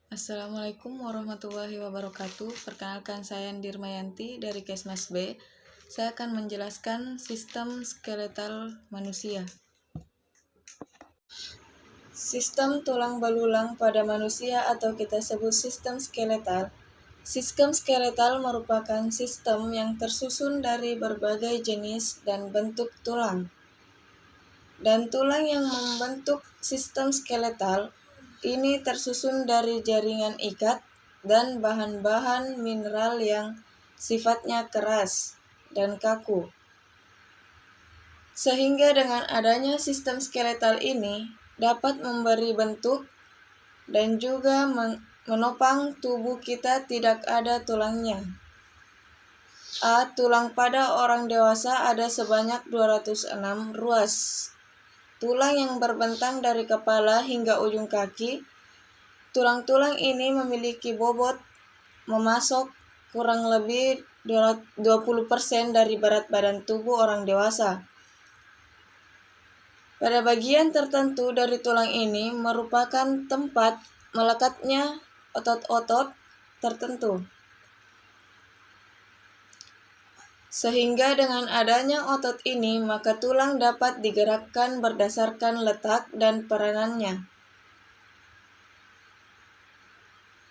Assalamualaikum warahmatullahi wabarakatuh. Perkenalkan, saya Dirmayanti dari Kesmas B. Saya akan menjelaskan sistem skeletal manusia. Sistem tulang belulang pada manusia atau kita sebut sistem skeletal. Sistem skeletal merupakan sistem yang tersusun dari berbagai jenis dan bentuk tulang. Dan tulang yang membentuk sistem skeletal ini tersusun dari jaringan ikat dan bahan-bahan mineral yang sifatnya keras dan kaku. Sehingga dengan adanya sistem skeletal ini dapat memberi bentuk dan juga menopang tubuh kita tidak ada tulangnya. Tulang pada orang dewasa ada sebanyak 206 ruas. Tulang yang berbentang dari kepala hingga ujung kaki. Tulang-tulang ini memiliki bobot memasok kurang lebih 20% dari berat badan tubuh orang dewasa. Pada bagian tertentu dari tulang ini merupakan tempat melekatnya otot-otot tertentu. Sehingga dengan adanya otot ini, maka tulang dapat digerakkan berdasarkan letak dan peranannya.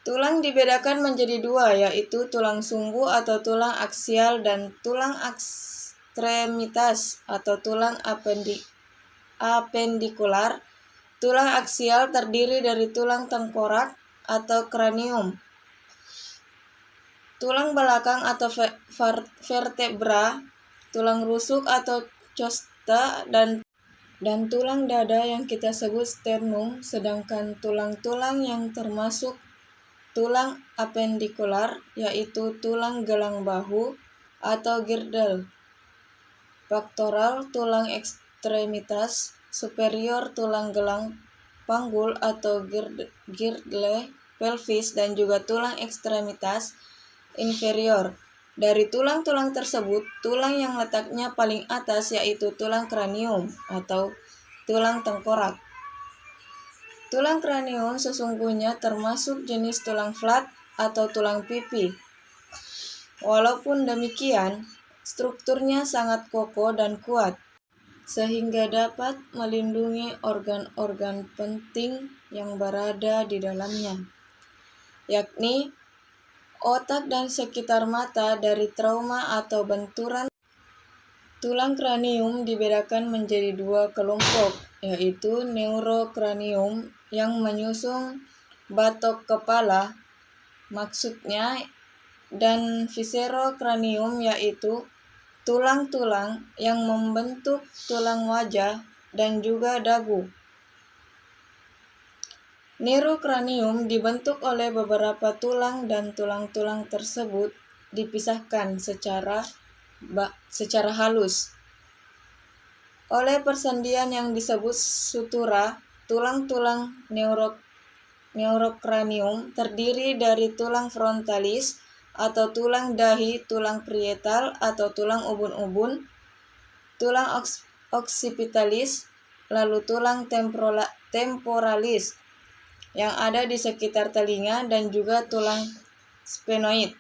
Tulang dibedakan menjadi dua, yaitu tulang sumbu atau tulang aksial dan tulang ekstremitas atau tulang apendikular. Tulang aksial terdiri dari tulang tengkorak atau kranium, tulang belakang atau vertebra, tulang rusuk atau costa, dan tulang dada yang kita sebut sternum, sedangkan tulang-tulang yang termasuk tulang apendikular yaitu tulang gelang bahu atau girdle, pectoral, tulang ekstremitas superior, tulang gelang panggul atau girdle pelvis, dan juga tulang ekstremitas inferior. Dari tulang-tulang tersebut, tulang yang letaknya paling atas yaitu tulang kranium atau tulang tengkorak. Tulang kranium sesungguhnya termasuk jenis tulang flat atau tulang pipi. Walaupun demikian, strukturnya sangat kokoh dan kuat, sehingga dapat melindungi organ-organ penting yang berada di dalamnya, yakni otak dan sekitar mata dari trauma atau benturan. Tulang kranium dibedakan menjadi dua kelompok, yaitu neurokranium yang menyusun batok kepala, maksudnya, dan viscerokranium yaitu tulang-tulang yang membentuk tulang wajah dan juga dagu. Neurokranium dibentuk oleh beberapa tulang dan tulang-tulang tersebut dipisahkan secara halus oleh persendian yang disebut sutura. Tulang-tulang neurokranium terdiri dari tulang frontalis atau tulang dahi, tulang parietal atau tulang ubun-ubun, tulang occipitalis, lalu tulang temporalis yang ada di sekitar telinga, dan juga tulang sphenoid.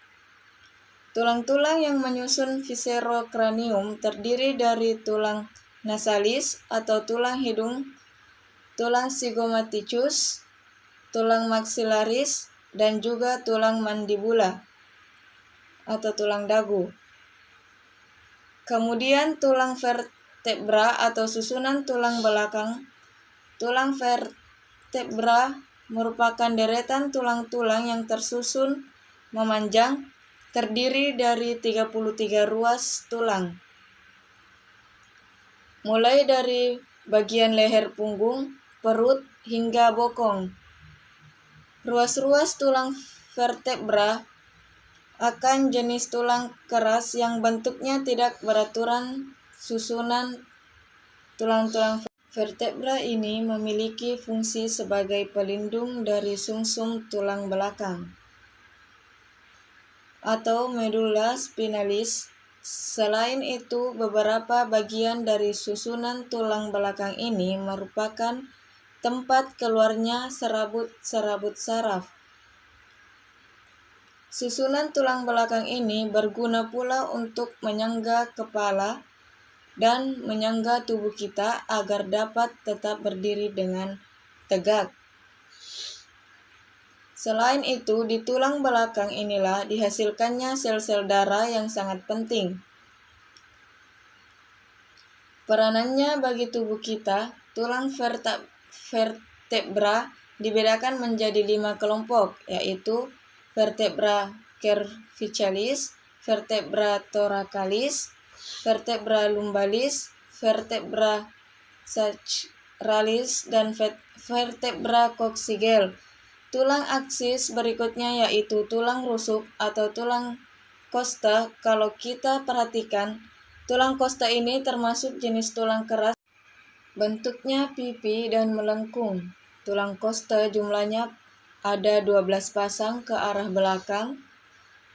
Tulang-tulang yang menyusun viscerokranium terdiri dari tulang nasalis atau tulang hidung, tulang zygomaticus, tulang maxillaris, dan juga tulang mandibula atau tulang dagu. Kemudian tulang vertebra atau susunan tulang belakang. Tulang vertebra merupakan deretan tulang-tulang yang tersusun memanjang, terdiri dari 33 ruas tulang, mulai dari bagian leher, punggung, perut, hingga bokong. Ruas-ruas tulang vertebra akan jenis tulang keras yang bentuknya tidak beraturan. Susunan tulang-tulang vertebra ini memiliki fungsi sebagai pelindung dari sumsum tulang belakang atau medulla spinalis. Selain itu, beberapa bagian dari susunan tulang belakang ini merupakan tempat keluarnya serabut-serabut saraf Susunan tulang belakang ini berguna pula untuk menyangga kepala dan menyangga tubuh kita agar dapat tetap berdiri dengan tegak. Selain itu, di tulang belakang inilah dihasilkannya sel-sel darah yang sangat penting. Peranannya bagi tubuh kita, tulang vertebra dibedakan menjadi 5 kelompok, yaitu vertebra cervicalis, vertebra thoracalis, vertebra lumbalis, vertebra sacralis, dan vertebra coccygeal. Tulang aksis berikutnya yaitu tulang rusuk atau tulang kosta. Kalau kita perhatikan, tulang kosta ini termasuk jenis tulang keras. Bentuknya pipi dan melengkung. Tulang kosta jumlahnya ada 12 pasang ke arah belakang.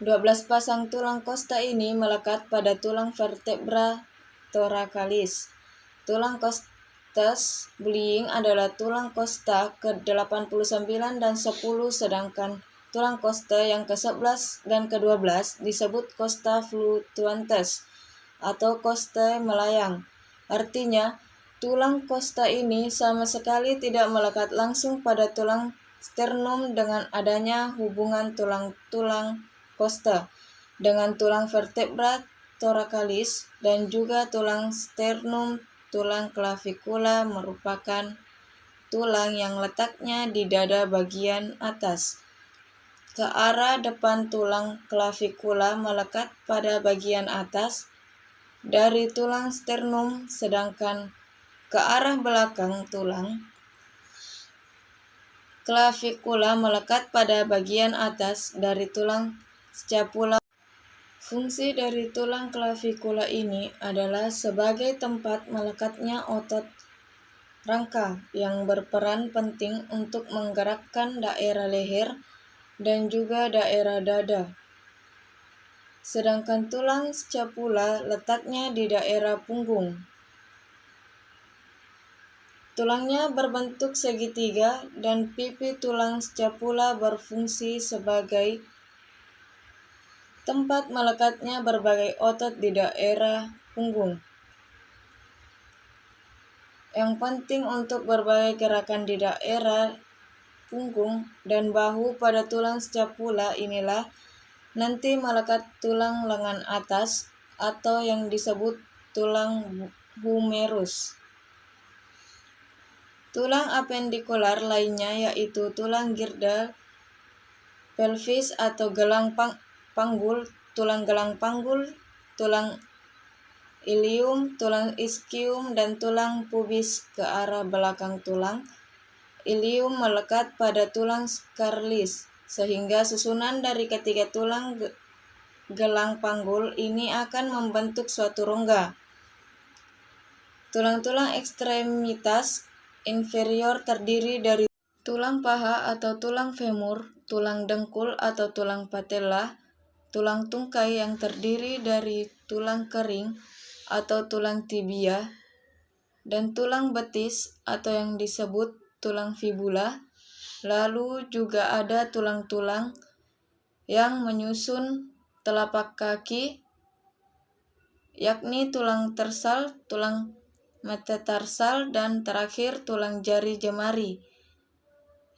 12 pasang tulang kosta ini melekat pada tulang vertebra thoracalis. Tulang costus bullying adalah tulang kosta ke-89 dan 10, sedangkan tulang kosta yang ke-11 dan ke-12 disebut costa fluctuantes atau kosta melayang. Artinya, tulang kosta ini sama sekali tidak melekat langsung pada tulang sternum dengan adanya hubungan tulang-tulang kosta dengan tulang vertebra thoracalis dan juga tulang sternum. Tulang clavikula merupakan tulang yang letaknya di dada bagian atas. Ke arah depan tulang clavikula melekat pada bagian atas dari tulang sternum, sedangkan ke arah belakang tulang clavikula melekat pada bagian atas dari tulang scapula. Fungsi dari tulang clavikula ini adalah sebagai tempat melekatnya otot rangka yang berperan penting untuk menggerakkan daerah leher dan juga daerah dada. Sedangkan tulang scapula letaknya di daerah punggung. Tulangnya berbentuk segitiga dan pipi tulang scapula berfungsi sebagai tempat melekatnya berbagai otot di daerah punggung, yang penting untuk berbagai gerakan di daerah punggung dan bahu. Pada tulang scapula inilah nanti melekat tulang lengan atas atau yang disebut tulang humerus. Tulang apendikular lainnya yaitu tulang girda pelvis atau gelang panggul, tulang gelang panggul, tulang ilium, tulang ischium, dan tulang pubis. Ke arah belakang tulang ilium melekat pada tulang scalis, sehingga susunan dari ketiga tulang gelang panggul ini akan membentuk suatu rongga. Tulang-tulang ekstremitas inferior terdiri dari tulang paha atau tulang femur, tulang dengkul atau tulang patella, tulang tungkai yang terdiri dari tulang kering atau tulang tibia, dan tulang betis atau yang disebut tulang fibula. Lalu juga ada tulang-tulang yang menyusun telapak kaki, yakni tulang tarsal, tulang metatarsal, dan terakhir tulang jari jemari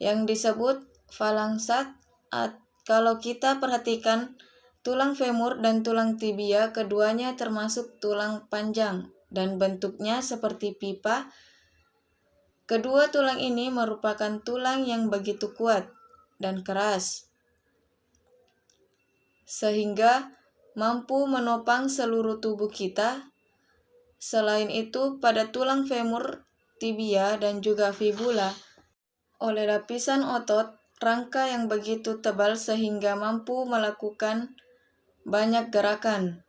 yang disebut phalanxat. Kalau kita perhatikan tulang femur dan tulang tibia, keduanya termasuk tulang panjang dan bentuknya seperti pipa. Kedua tulang ini merupakan tulang yang begitu kuat dan keras sehingga mampu menopang seluruh tubuh kita. Selain itu, pada tulang femur, tibia, dan juga fibula oleh lapisan otot rangka yang begitu tebal sehingga mampu melakukan banyak gerakan.